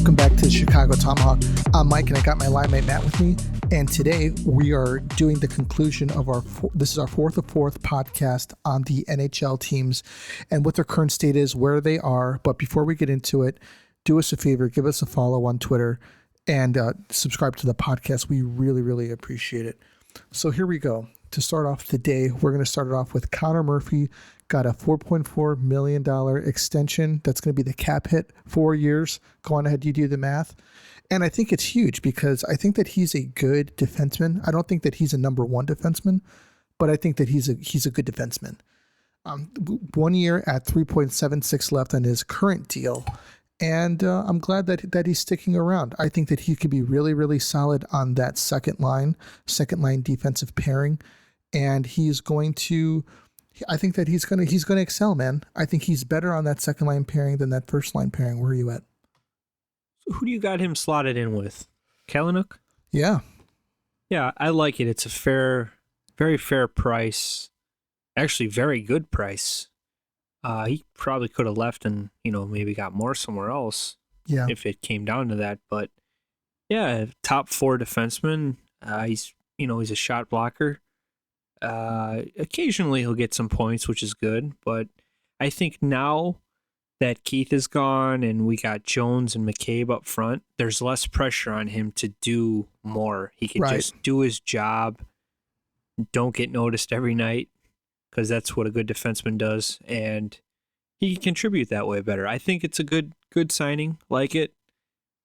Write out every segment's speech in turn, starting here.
Welcome back to the Chicago Tomahawk. I'm Mike, and I got my line mate Matt with me. And today we are doing the conclusion of this is our fourth podcast on the NHL teams and what their current state is, where they are. But before we get into it, do us a favor, give us a follow on Twitter and subscribe to the podcast. We really, really appreciate it. So here we go. To start off today, we're going to start it off with Connor Murphy. Got a $4.4 million extension. That's going to be the cap hit, 4 years. Go on ahead, you do the math. And I think it's huge because I think that he's a good defenseman. I don't think that he's a number one defenseman, but I think that he's a good defenseman. 1 year at 3.76 left on his current deal. And I'm glad that he's sticking around. I think that he could be really, really solid on that second line defensive pairing. And I think that he's going to excel, man. I think he's better on that second line pairing than that first line pairing. Where are you at? Who do you got him slotted in with? Kalynuk? Yeah. Yeah, I like it. It's a very fair price. Actually, very good price. He probably could have left and, maybe got more somewhere else. Yeah. If it came down to that. But yeah, top four defenseman. He's a shot blocker. Occasionally he'll get some points, which is good. But I think now that Keith is gone and we got Jones and McCabe up front, there's less pressure on him to do more. He can just do his job. Don't get noticed every night, because that's what a good defenseman does, and he can contribute that way better. I think it's a good signing, like it,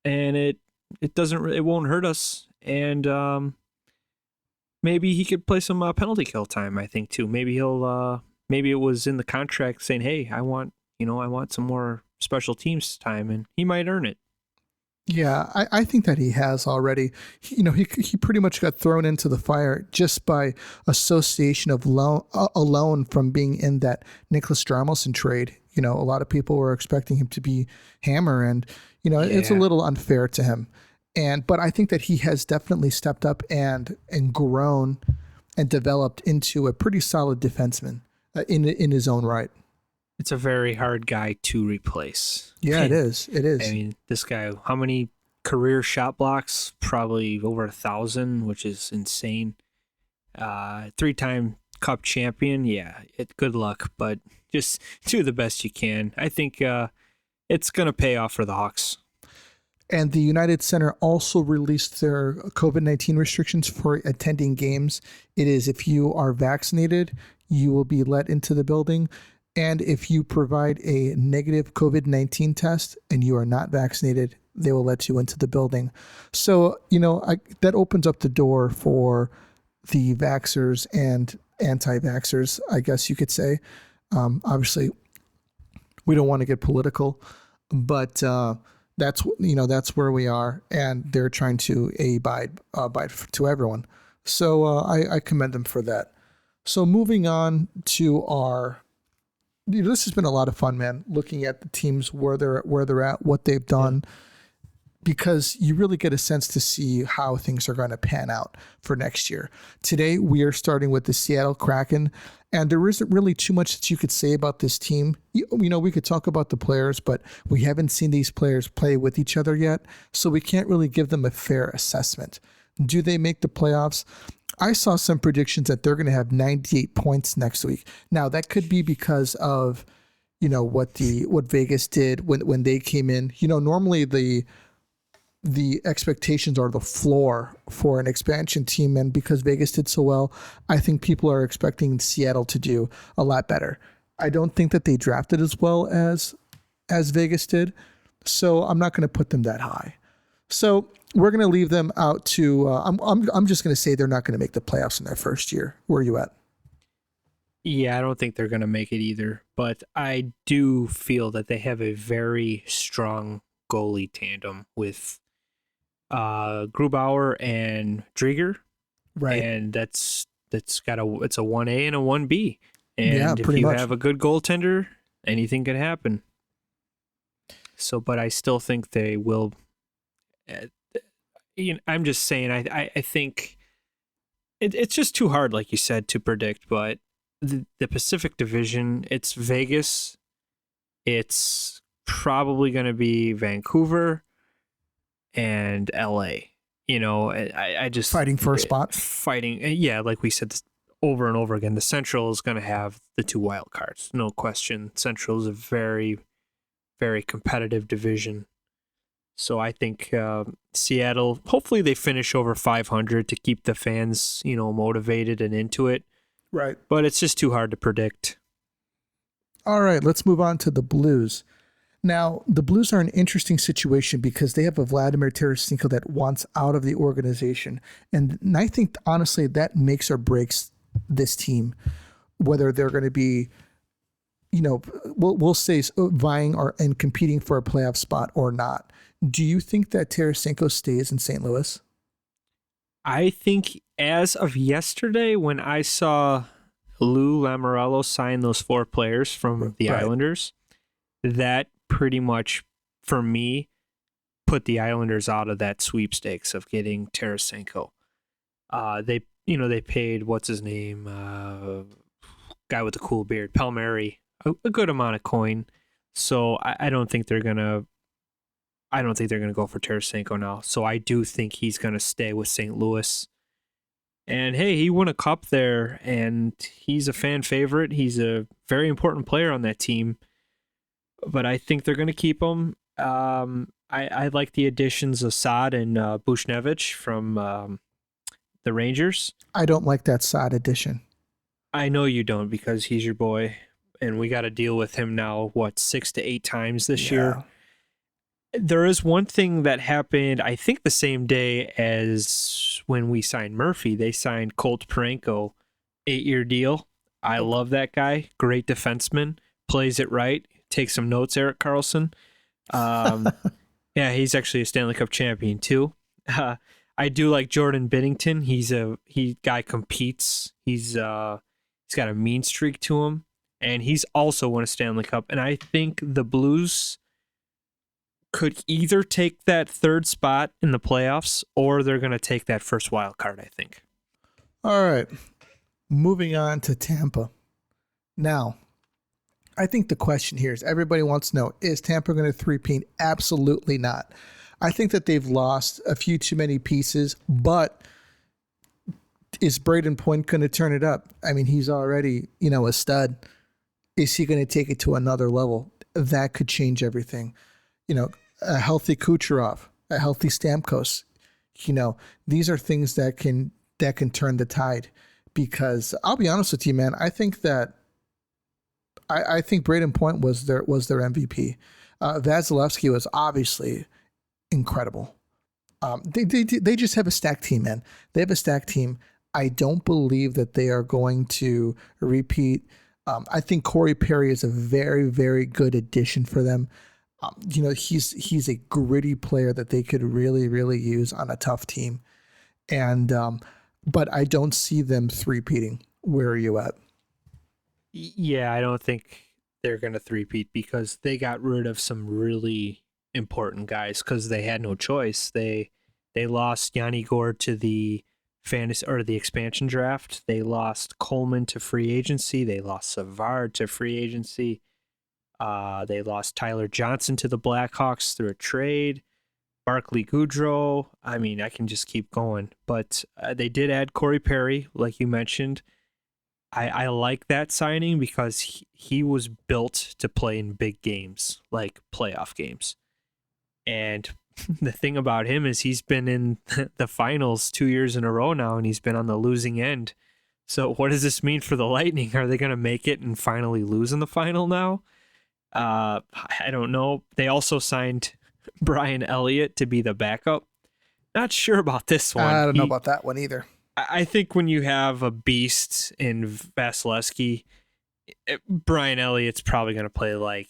and it won't hurt us, and maybe he could play some penalty kill time. I think too. Maybe maybe it was in the contract saying, hey, I want some more special teams time, and he might earn it. Yeah, I think that he has already. He pretty much got thrown into the fire just by association of alone from being in that Nicholas Dramelson trade. A lot of people were expecting him to be Hammer, and it's a little unfair to him. But I think that he has definitely stepped up and grown and developed into a pretty solid defenseman in his own right. It's a very hard guy to replace. Yeah, it is. It is. I mean, this guy, how many career shot blocks? Probably over 1,000, which is insane. 3-time Cup champion. Yeah, good luck, but just do the best you can. I think it's going to pay off for the Hawks. And the United Center also released their COVID-19 restrictions for attending games. It is, if you are vaccinated, you will be let into the building. And if you provide a negative COVID-19 test and you are not vaccinated, they will let you into the building. So, that opens up the door for the vaxxers and anti-vaxxers, I guess you could say. Obviously, we don't want to get political, but that's where we are, and they're trying to abide to everyone. So I commend them for that. So moving on to this has been a lot of fun, man, looking at the teams, where they're at, what they've done, because you really get a sense to see how things are going to pan out for next year. Today, we are starting with the Seattle Kraken, and there isn't really too much that you could say about this team. We could talk about the players, but we haven't seen these players play with each other yet, so we can't really give them a fair assessment. Do they make the playoffs? I saw some predictions that they're going to have 98 points next week. Now, that could be because of, what Vegas did when they came in. Normally the expectations are the floor for an expansion team, and because Vegas did so well, I think people are expecting Seattle to do a lot better. I don't think that they drafted as well as Vegas did, so I'm not going to put them that high. So we're going to leave them out to. I'm just going to say they're not going to make the playoffs in their first year. Where are you at? Yeah, I don't think they're going to make it either. But I do feel that they have a very strong goalie tandem with Grubauer and Drieger. Right, and it's a 1A and a 1B. And yeah, if pretty you much. have a good goaltender, anything could happen. So, but I still think they will. I'm just saying, I think it's just too hard, like you said, to predict. But the Pacific Division, it's Vegas. It's probably going to be Vancouver. and LA. I just Fighting for a spot. Yeah, like we said over and over again, the Central is going to have the 2 wild cards, no question. Central is a very, very competitive division. So I think Seattle, hopefully they finish over 500 to keep the fans, motivated and into it. Right. But it's just too hard to predict. All right, let's move on to the Blues. Now, the Blues are an interesting situation because they have a Vladimir Tarasenko that wants out of the organization. And I think, honestly, that makes or breaks this team, whether they're going to be, we'll say vying and competing for a playoff spot or not. Do you think that Tarasenko stays in St. Louis? I think as of yesterday, when I saw Lou Lamoriello sign those 4 players from the Islanders, that pretty much, for me, put the Islanders out of that sweepstakes of getting Tarasenko. They paid, what's his name, guy with the cool beard, Palmieri, a good amount of coin. So I don't think they're gonna go for Tarasenko now. So I do think he's gonna stay with St. Louis. And hey, he won a cup there, and he's a fan favorite. He's a very important player on that team. But I think they're going to keep him. I like the additions of Saad and Bushnevich from the Rangers. I don't like that Saad addition. I know you don't, because he's your boy, and we got to deal with him now, 6 to 8 times this year. There is one thing that happened, I think the same day as when we signed Murphy. They signed Colt Parenko, 8-year deal. I love that guy. Great defenseman. Plays it right. Take some notes, Erik Karlsson. Yeah, he's actually a Stanley Cup champion too. I do like Jordan Binnington. Guy competes. He's got a mean streak to him, and he's also won a Stanley Cup. And I think the Blues could either take that 3rd spot in the playoffs, or they're going to take that first wild card, I think. All right, moving on to Tampa. Now, I think the question here is, everybody wants to know, is Tampa going to three-peat? Absolutely not. I think that they've lost a few too many pieces, but is Braden Point going to turn it up? I mean, he's already, a stud. Is he going to take it to another level? That could change everything. A healthy Kucherov, a healthy Stamkos. These are things that can turn the tide. Because I'll be honest with you, man, I think that I think Braden Point was their MVP. Vasilevsky was obviously incredible. They just have a stacked team, man. They have a stacked team. I don't believe that they are going to repeat. I think Corey Perry is a very, very good addition for them. He's a gritty player that they could really, really use on a tough team. And but I don't see them three-peating. Where are you at? Yeah, I don't think they're going to three-peat because they got rid of some really important guys because they had no choice. They lost Yanni Gourde to the fantasy or the expansion draft. They lost Coleman to free agency. They lost Savard to free agency. They lost Tyler Johnson to the Blackhawks through a trade. Barclay Goodrow. I mean, I can just keep going. But they did add Corey Perry, like you mentioned. I like that signing because he was built to play in big games, like playoff games. And the thing about him is he's been in the finals 2 years in a row now, and he's been on the losing end. So what does this mean for the Lightning? Are they going to make it and finally lose in the final now? I don't know. They also signed Brian Elliott to be the backup. Not sure about this one. I don't know about that one either. I think when you have a beast in Vasilevsky, Brian Elliott's probably going to play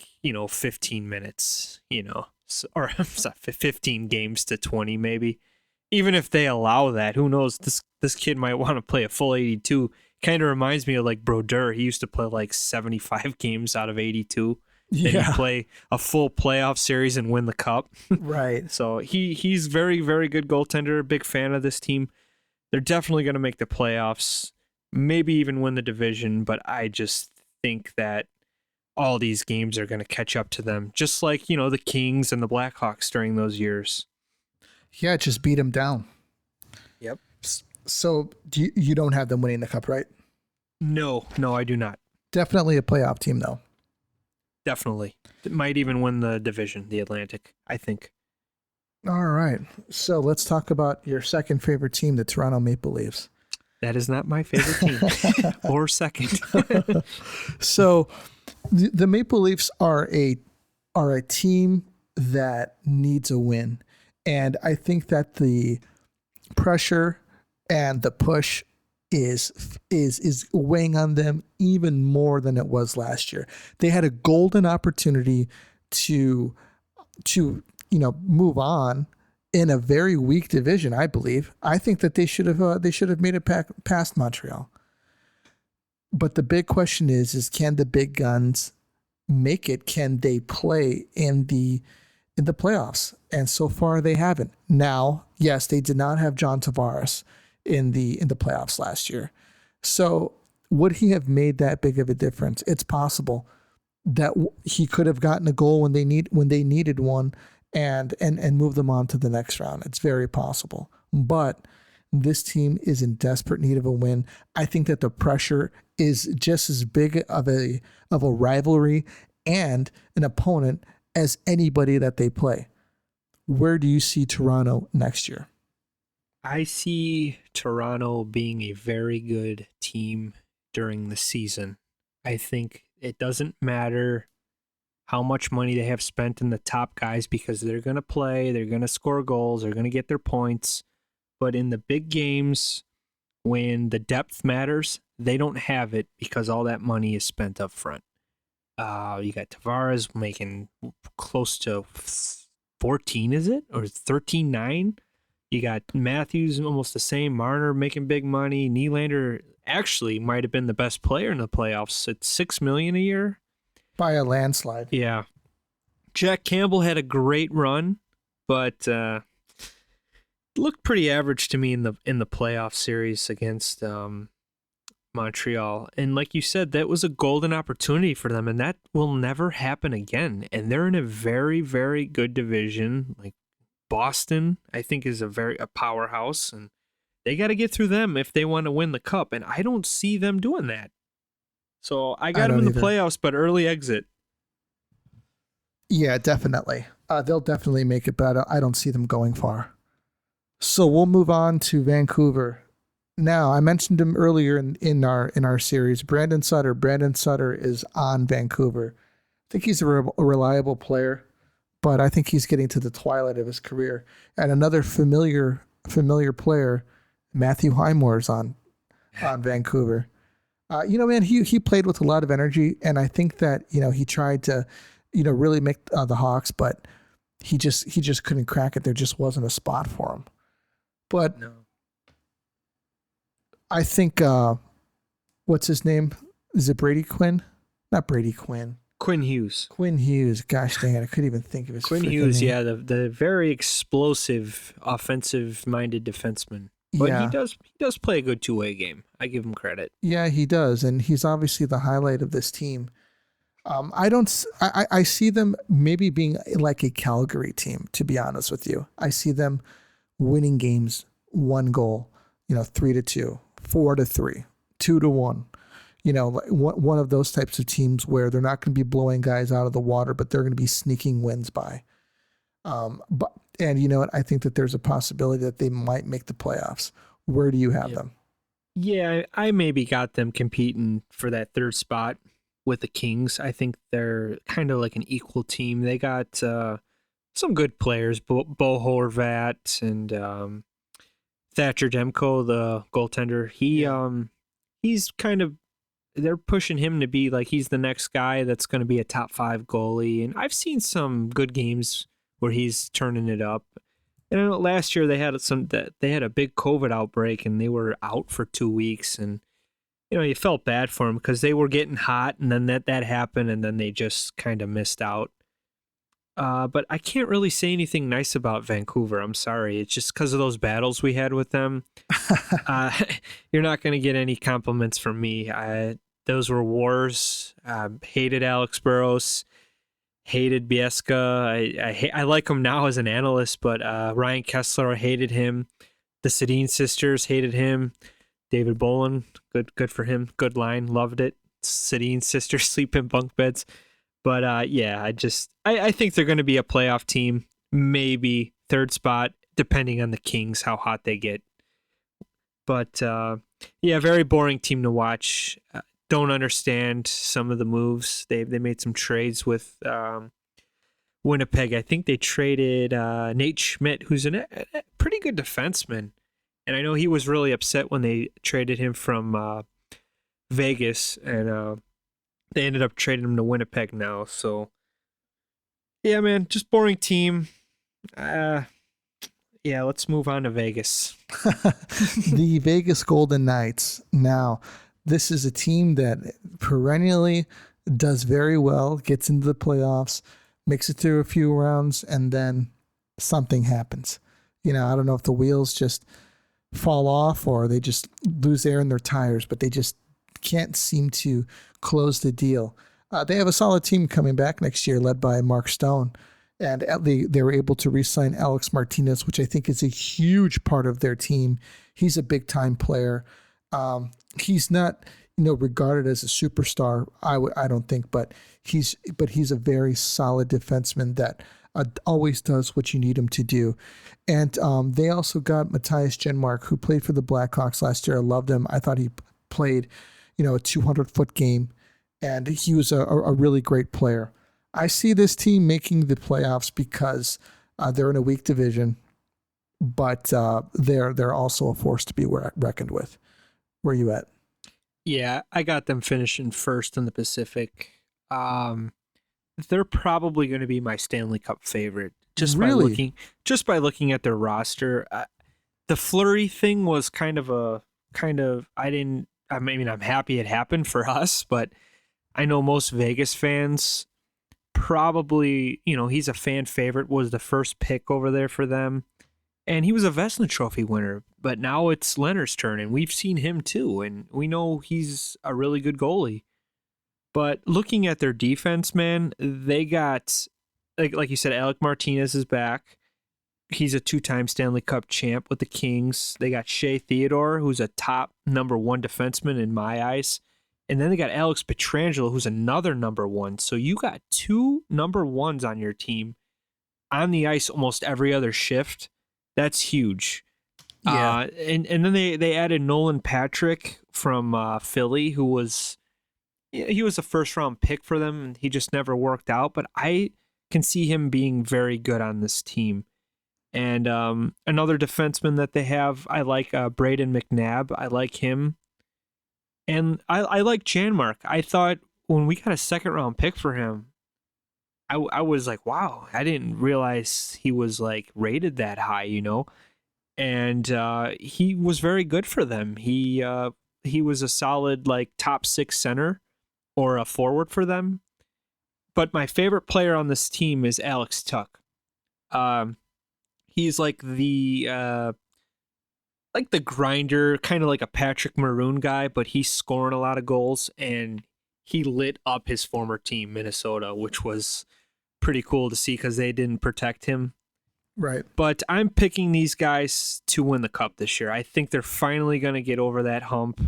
15 minutes, or 15 games to 20 maybe. Even if they allow that, who knows? This kid might want to play a full 82. Kind of reminds me of Brodeur. He used to play 75 games out of 82. Yeah. Then he'd play a full playoff series and win the cup. Right. So he's very, very good goaltender. Big fan of this team. They're definitely going to make the playoffs, maybe even win the division, but I just think that all these games are going to catch up to them, just like, the Kings and the Blackhawks during those years. Yeah, just beat them down. Yep. So you don't have them winning the cup, right? No, I do not. Definitely a playoff team, though. Definitely. It might even win the division, the Atlantic, I think. All right. So let's talk about your second favorite team, the Toronto Maple Leafs. That is not my favorite team or second. So the Maple Leafs are a team that needs a win. And I think that the pressure and the push is weighing on them even more than it was last year. They had a golden opportunity to move on in a very weak division, I believe. I think that they should have made it past Montreal. But the big question is can the big guns make it? Can they play in the playoffs? And so far they haven't. Now, yes, they did not have John Tavares in the playoffs last year. So would he have made that big of a difference? It's possible that he could have gotten a goal when they needed one and move them on to the next round. It's very possible. But this team is in desperate need of a win. I think that the pressure is just as big of a rivalry and an opponent as anybody that they play. Where do you see Toronto next year? I see Toronto being a very good team during the season. I think it doesn't matter how much money they have spent in the top guys because they're going to play, they're going to score goals, they're going to get their points. But in the big games, when the depth matters, they don't have it because all that money is spent up front. You got Tavares making close to 14, is it? Or 13.9? You got Matthews almost the same. Marner making big money. Nylander actually might have been the best player in the playoffs at $6 million a year. By a landslide. Yeah. Jack Campbell had a great run, but looked pretty average to me in the playoff series against Montreal. And like you said, that was a golden opportunity for them, and that will never happen again. And they're in a very, very good division. Like Boston, I think, is a powerhouse, and they got to get through them if they want to win the cup. And I don't see them doing that. So I got them in the playoffs, but early exit. Yeah, definitely. They'll definitely make it, but I don't see them going far. So we'll move on to Vancouver. Now, I mentioned him earlier in our series, Brandon Sutter. Brandon Sutter is on Vancouver. I think he's a reliable player, but I think he's getting to the twilight of his career. And another familiar player, Matthew Highmore's on Vancouver. Man, he played with a lot of energy, and I think that he tried to really make the Hawks, but he just couldn't crack it. There just wasn't a spot for him. But no. I think what's his name? Is it Brady Quinn? Not Brady Quinn. Quinn Hughes. Quinn Hughes. Gosh dang it, I couldn't even think of his Quinn Hughes, name. Yeah, the very explosive, offensive-minded defenseman. But yeah. he does play a good two-way game. I give him credit. Yeah, he does, and he's obviously the highlight of this team. I see them maybe being like a Calgary team, to be honest with you. I see them winning games 1-goal, 3-2, 4-3, 2-1. One of those types of teams where they're not going to be blowing guys out of the water, but they're going to be sneaking wins by. And you know what? I think that there's a possibility that they might make the playoffs. Where do you have them? Yeah, I maybe got them competing for that third spot with the Kings. I think they're kind of like an equal team. They got some good players, Bo Horvat and Thatcher Demko, the goaltender. He's kind of, they're pushing him to be like he's the next guy that's going to be a top 5 goalie. And I've seen some good games where he's turning it up. And last year they had a big COVID outbreak and they were out for 2 weeks, and you felt bad for them because they were getting hot, and then that happened, and then they just kind of missed out. But I can't really say anything nice about Vancouver. I'm sorry. It's just because of those battles we had with them. You're not going to get any compliments from me. Those were wars. Hated Alex Burrows. hated Biesca. I like him now as an analyst, but Ryan Kessler, I hated him. The Sedin sisters hated him. David Bolin, good for him. Good line, loved it. Sedin sisters sleep in bunk beds. But yeah, I think they're going to be a playoff team, maybe third spot, depending on the Kings, how hot they get. But yeah, very boring team to watch. Don't understand some of the moves. They made some trades with Winnipeg. I think they traded Nate Schmidt, who's a pretty good defenseman. And I know he was really upset when they traded him from Vegas, and they ended up trading him to Winnipeg now. So, yeah, man, just boring team. Yeah, let's move on to Vegas. The Vegas Golden Knights. Now, this is a team that perennially does very well, gets into the playoffs, makes it through a few rounds, and then something happens. I don't know if the wheels just fall off or they just lose air in their tires, but they just can't seem to close the deal. They have a solid team coming back next year, led by Mark Stone. And they were able to re-sign Alex Martinez, which I think is a huge part of their team. He's a big-time player. He's not, regarded as a superstar. I don't think, but he's a very solid defenseman that always does what you need him to do. And they also got Matthias Janmark, who played for the Blackhawks last year. I loved him. I thought he played, a 200-foot game, and he was a really great player. I see this team making the playoffs because they're in a weak division, but they're also a force to be reckoned with. Where are you at? Yeah, I got them finishing first in the Pacific. They're probably going to be my Stanley Cup favorite just by looking at their roster. The Fleury thing was I'm happy it happened for us, but I know most Vegas fans probably, he's a fan favorite, was the first pick over there for them. And he was a Vezina Trophy winner, but now it's Leonard's turn, and we've seen him too, and we know he's a really good goalie. But looking at their defense, man, they got, like you said, Alec Martinez is back. He's a 2-time Stanley Cup champ with the Kings. They got Shea Theodore, who's a top number 1 defenseman in my eyes. And then they got Alex Pietrangelo, who's another number 1. So you got 2 number 1s on your team on the ice almost every other shift. That's huge. Yeah. And then they added Nolan Patrick from Philly, who was a first-round pick for them, and he just never worked out. But I can see him being very good on this team. And another defenseman that they have, I like Braden McNabb. I like him. And I like Janmark. I thought when we got a second-round pick for him, I was like, wow, I didn't realize he was rated that high, And he was very good for them. He was a solid top 6 center or a forward for them. But my favorite player on this team is Alex Tuck. He's the grinder, kind of like a Patrick Maroon guy, but he's scoring a lot of goals, and he lit up his former team, Minnesota, which was pretty cool to see because they didn't protect him. Right. But I'm picking these guys to win the Cup this year. I think they're finally going to get over that hump,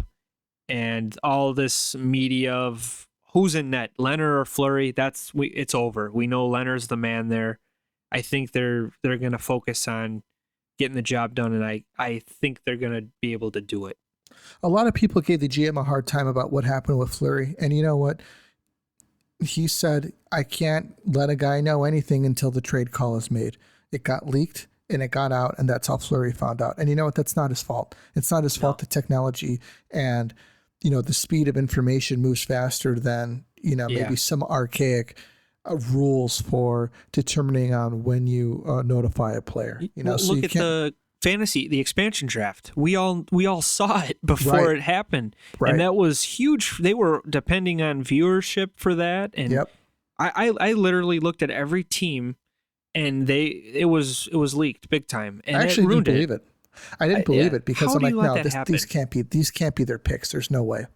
and all this media of who's in net, Leonard or Fleury, it's over. We know Leonard's the man there. I think they're going to focus on getting the job done, and I think they're going to be able to do it. A lot of people gave the GM a hard time about what happened with Fleury, and you know what? He said, I can't let a guy know anything until the trade call is made. It got leaked, and it got out, and that's how Fleury found out. And you know what? That's not his fault. It's not his fault. The technology and, the speed of information moves faster than, maybe some archaic rules for determining on when you notify a player. So look at the fantasy, the expansion draft. We all saw it before it happened, and that was huge. They were depending on viewership for that, and I literally looked at every team, and it was leaked big time, and I actually didn't believe it. I didn't believe it because I'm like, no, these can't be their picks. There's no way.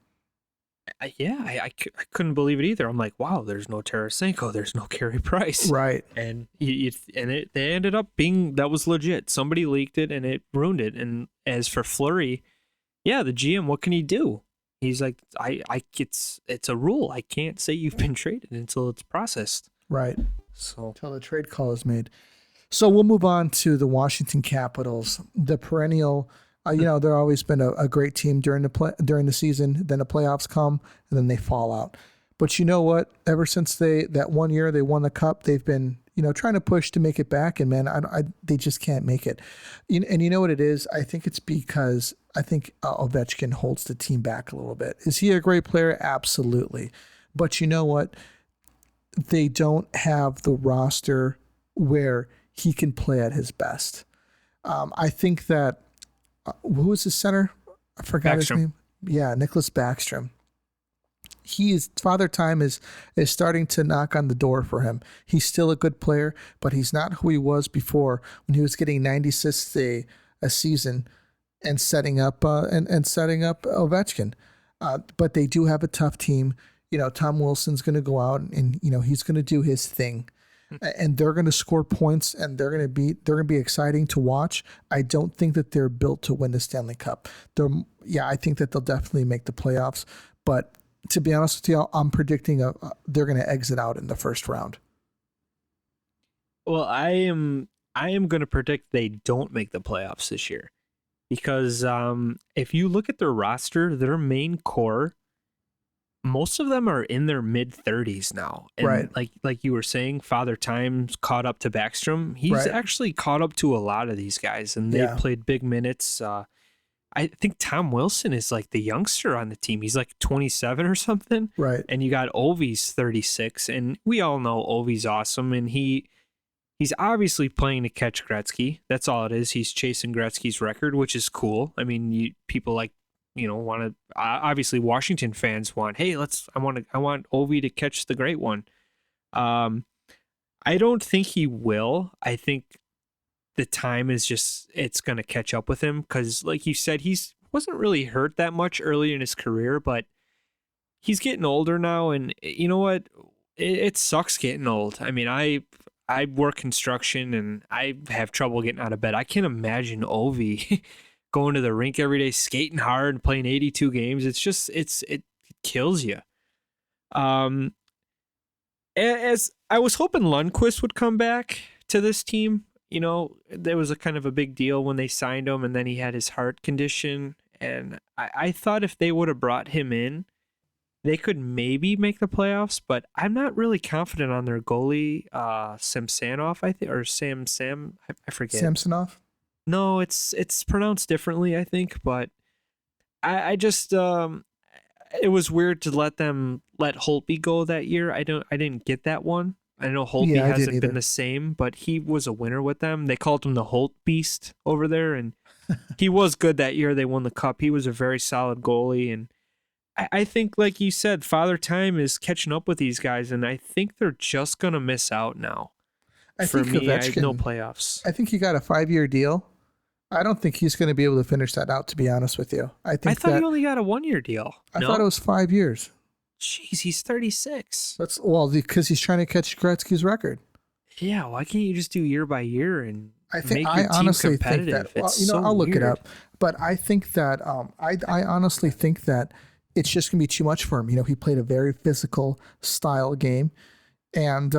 I couldn't believe it either. I'm like, wow, there's no Tarasenko, there's no Carey Price, Right. and they ended up being that was legit. Somebody leaked it and it ruined it. And as for Fleury, yeah, the GM, what can he do? He's like, it's a rule. I can't say you've been traded until it's processed. Right. So Until the trade call is made. So we'll move on to the Washington Capitals, the perennial. They're always been a great team during the season. Then the playoffs come, and then they fall out. But you know what? Ever since that 1 year they won the cup, they've been trying to push to make it back. And man, they just can't make it. And you know what it is? I think it's because I think Ovechkin holds the team back a little bit. Is he a great player? Absolutely. But you know what? They don't have the roster where he can play at his best. I think that who was his center? I forgot his name. Yeah, Nicholas Backstrom. Father time is starting to knock on the door for him. He's still a good player, but he's not who he was before when he was getting 90 assists a season and setting up Ovechkin. But they do have a tough team. Tom Wilson's going to go out and he's going to do his thing. And they're going to score points, and they're going to be exciting to watch. I don't think that they're built to win the Stanley Cup. I think that they'll definitely make the playoffs. But to be honest with you, I'm predicting they're going to exit out in the first round. Well, I am going to predict they don't make the playoffs this year because if you look at their roster, their main core, most of them are in their mid 30s now. And right. Like you were saying, Father Time's caught up to Backstrom. He's actually caught up to a lot of these guys, and they've played big minutes. I think Tom Wilson is like the youngster on the team. He's like 27 or something. Right. And you got Ovi's 36, and we all know Ovi's awesome, and he's obviously playing to catch Gretzky. That's all it is. He's chasing Gretzky's record, which is cool. I mean, people like want to obviously Washington fans want, hey, I want Ovi to catch the great one. I don't think he will. I think the time is it's going to catch up with him because, like you said, wasn't really hurt that much early in his career, but he's getting older now, and you know what? It sucks getting old. I mean, I work construction and I have trouble getting out of bed. I can't imagine Ovi going to the rink every day, skating hard, playing 82 games. It's just it kills you. As I was hoping Lundqvist would come back to this team. There was a kind of a big deal when they signed him, and then he had his heart condition. And I thought if they would have brought him in, they could maybe make the playoffs, but I'm not really confident on their goalie, Samsonov, I think, or I forget. Samsonov? No, it's pronounced differently, I think, but I just it was weird to let Holtby go that year. I didn't get that one. I know Holtby hasn't been the same, but he was a winner with them. They called him the Holt Beast over there, and he was good that year. They won the cup. He was a very solid goalie, and I think, like you said, Father Time is catching up with these guys, and I think they're just going to miss out now. For me, Ovechkin, no playoffs. I think he got a 5-year deal. I don't think he's going to be able to finish that out, to be honest with you. I thought he only got a 1-year deal. I thought it was 5 years. Jeez, he's 36. Because he's trying to catch Gretzky's record. Yeah, why can't you just do year by year and make your team honestly competitive? Think that, I'll look it up. But I think that I honestly think that it's just going to be too much for him. He played a very physical style game, and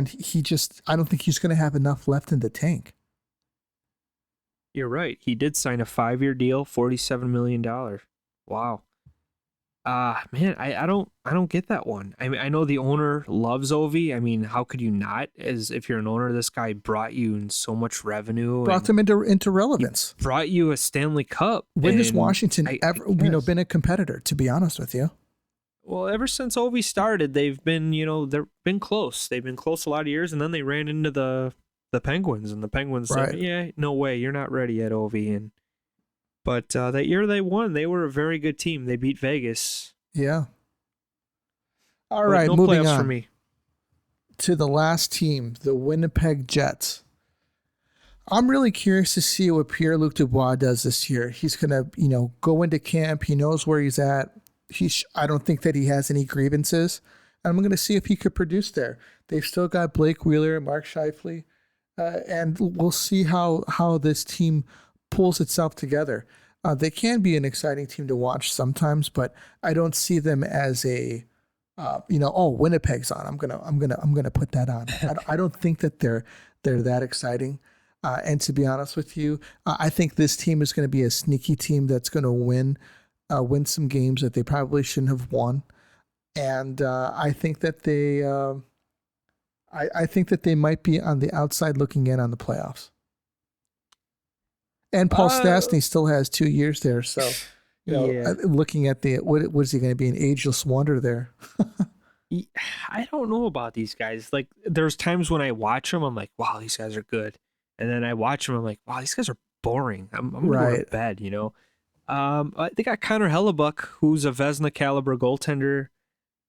he just I don't think he's going to have enough left in the tank. You're right. He did sign a 5-year deal, $47 million. Wow. Man, I don't get that one. I mean, I know the owner loves Ovi. I mean, how could you not? As if you're an owner, this guy brought you in so much revenue. Brought them into relevance. Brought you a Stanley Cup. When has Washington ever been a competitor? To be honest with you. Well, ever since Ovi started, they've been they've been close. They've been close a lot of years, and then they ran into the Penguins, and the Penguins said, "Yeah, no way, you're not ready yet, Ovi." But that year they won. They were a very good team. They beat Vegas. Yeah. All right, no moving playoffs on for me. To the last team, the Winnipeg Jets. I'm really curious to see what Pierre-Luc Dubois does this year. He's going to, go into camp. He knows where he's at. I don't think that he has any grievances. I'm going to see if he could produce there. They've still got Blake Wheeler and Mark Scheifele, and we'll see how this team pulls itself together. They can be an exciting team to watch sometimes, but I don't see them as a Winnipeg's on. I'm gonna put that on. I don't think that they're that exciting. And to be honest with you, I think this team is going to be a sneaky team that's going to win some games that they probably shouldn't have won. And I think that I think that they might be on the outside looking in on the playoffs. And Paul Stastny still has 2 years there, so looking at what is he going to be, an ageless wonder there? I don't know about these guys. Like, there's times when I watch them, I'm like, wow, these guys are good, and then I watch them, I'm like, wow, these guys are boring. I'm gonna go to bed, They got Connor Hellebuck, who's a Vezina caliber goaltender.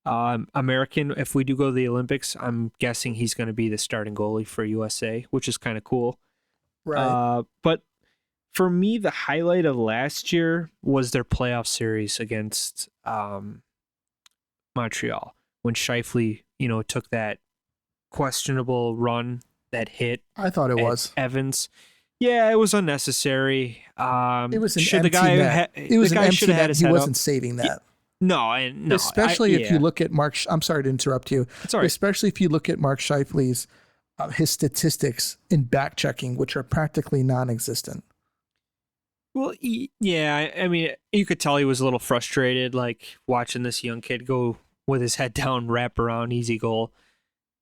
American. If we do go to the Olympics, I'm guessing he's going to be the starting goalie for USA, which is kind of cool. Right. But for me, the highlight of last year was their playoff series against Montreal, when Scheifele, took that questionable run that hit. I thought it was Evans. Yeah, it was unnecessary. It was an empty net. It was an empty net. He wasn't saving that. No, especially if you look at Mark. I'm sorry to interrupt you. It's all right. Especially if you look at Mark Scheifele's his statistics in back checking, which are practically non-existent. Well, yeah, I mean, you could tell he was a little frustrated, like watching this young kid go with his head down, wrap around, easy goal.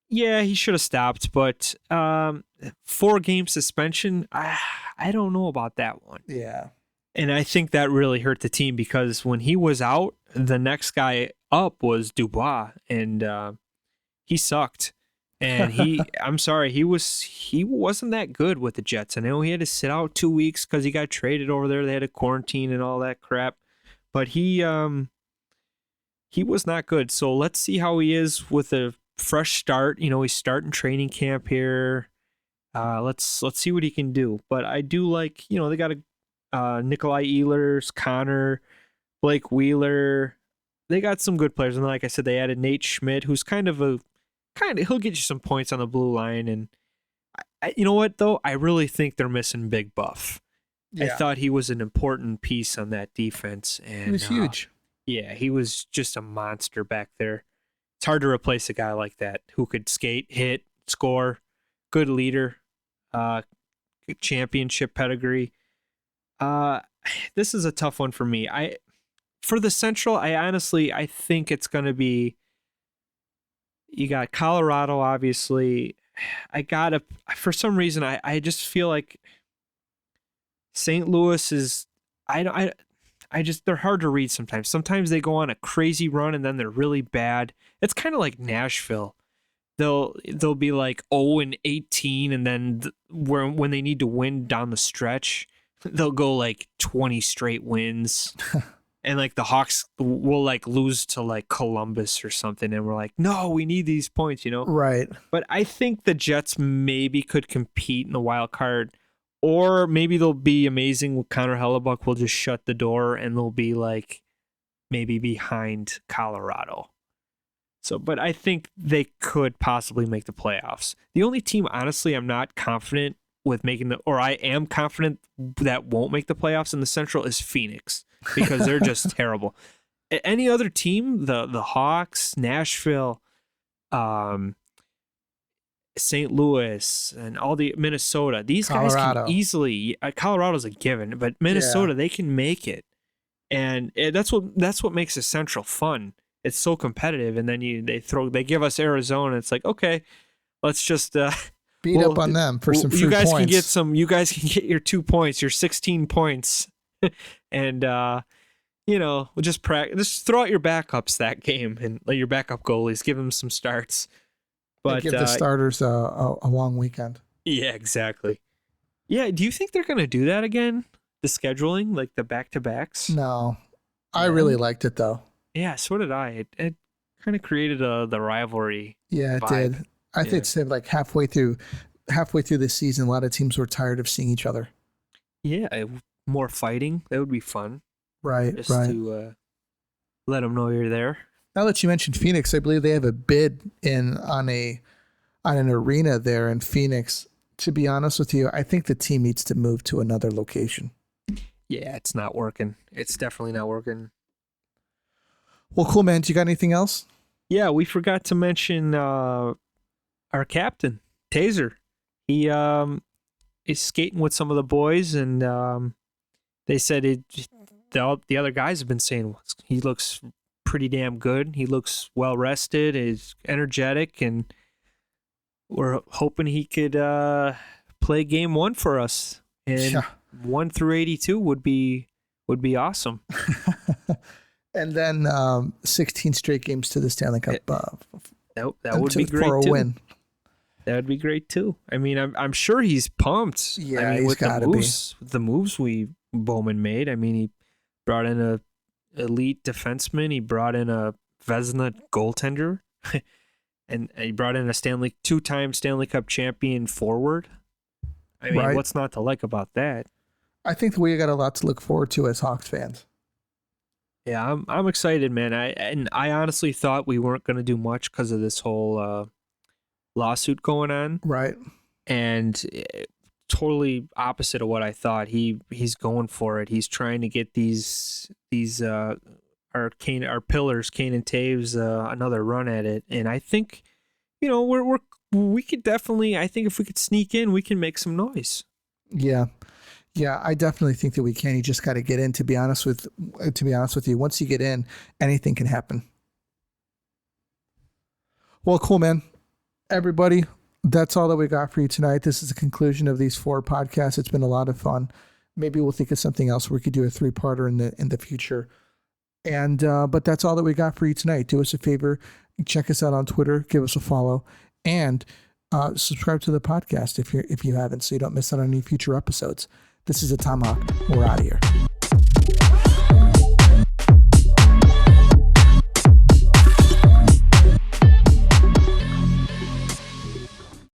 Yeah, he should have stopped, but 4-game suspension, I don't know about that one. Yeah. And I think that really hurt the team, because when he was out, the next guy up was Dubois, and he sucked. And I'm sorry, he wasn't that good with the Jets. I know he had to sit out 2 weeks because he got traded over there. They had to quarantine and all that crap. But he was not good. So let's see how he is with a fresh start. He's starting training camp here. Let's see what he can do. But I do like, they got Nikolai Ehlers, Connor, Blake Wheeler. They got some good players. And like I said, they added Nate Schmidt, who's he'll get you some points on the blue line. And you know what, though? I really think they're missing Big Buff. Yeah. I thought he was an important piece on that defense. And he was huge. Yeah, he was just a monster back there. It's hard to replace a guy like that who could skate, hit, score, good leader, championship pedigree. This is a tough one for me. For the Central, I think it's going to be, you got Colorado, obviously. For some reason, I just feel like St. Louis is, they're hard to read sometimes. Sometimes they go on a crazy run and then they're really bad. It's kind of like Nashville. They'll be like 0-18, and then when they need to win down the stretch, they'll go like 20 straight wins. And like the Hawks will like lose to like Columbus or something, and we're like, no, we need these points, Right. But I think the Jets maybe could compete in the wild card, or maybe they'll be amazing with Connor Hellebuck. Will just shut the door, and they'll be like maybe behind Colorado. So, but I think they could possibly make the playoffs. The only team, honestly, I'm not confident with I am confident that won't make the playoffs in the Central is Phoenix, because they're just terrible. Any other team, the Hawks, Nashville, St. Louis, and all the Minnesota, these Colorado. Guys can easily. Colorado's a given, but Minnesota, they can make it, and that's what makes the Central fun. It's so competitive, and then they give us Arizona. It's like, okay, let's just beat up on them for some free you guys points. You guys can get your 2 points, your 16 points, and we'll just practice. Just throw out your backups that game and let your backup goalies give them some starts. But give the starters a long weekend. Yeah, exactly. Yeah, do you think they're going to do that again? The scheduling, like the back-to-backs? No, I really liked it though. Yeah, so did I. It kind of created the rivalry. Yeah, it vibe. did. I think it's like halfway through the season, a lot of teams were tired of seeing each other. Yeah, more fighting. That would be fun. Right, just right. to let them know you're there. Now that you mentioned Phoenix, I believe they have a bid in on an arena there in Phoenix. To be honest with you, I think the team needs to move to another location. Yeah, it's not working. It's definitely not working. Well, cool, man. Do you got anything else? Yeah, we forgot to mention our captain, Taser. He is skating with some of the boys, and they said the other guys have been saying he looks pretty damn good. He looks well rested, is energetic, and we're hoping he could play game 1 for us. And 1 through 82 would be awesome. And then 16 straight games to the Stanley Cup. That would be great for a too. win. That would be great too. I mean, I'm sure he's pumped. Yeah, I mean, he's with got to be. With the moves Bowman made. I mean, he brought in a elite defenseman. He brought in a Vezina goaltender, and he brought in a 2-time Stanley Cup champion forward. I mean, what's not to like about that? I think we got a lot to look forward to as Hawks fans. Yeah, I'm excited, man. I honestly thought we weren't going to do much because of this whole lawsuit going on. Right. And totally opposite of what I thought. He's going for it. He's trying to get these our pillars, Kane and Taves, another run at it. And I think, we could definitely. I think if we could sneak in, we can make some noise. Yeah. Yeah, I definitely think that we can. You just got to get in. To be honest with you, once you get in, anything can happen. Well, cool, man. Everybody, that's all that we got for you tonight. This is the conclusion of these 4 podcasts. It's been a lot of fun. Maybe we'll think of something else. We could do a 3-parter in the future. And but that's all that we got for you tonight. Do us a favor, check us out on Twitter, give us a follow, and subscribe to the podcast if you haven't, so you don't miss out on any future episodes. This is a Tomahawk. We're out of here.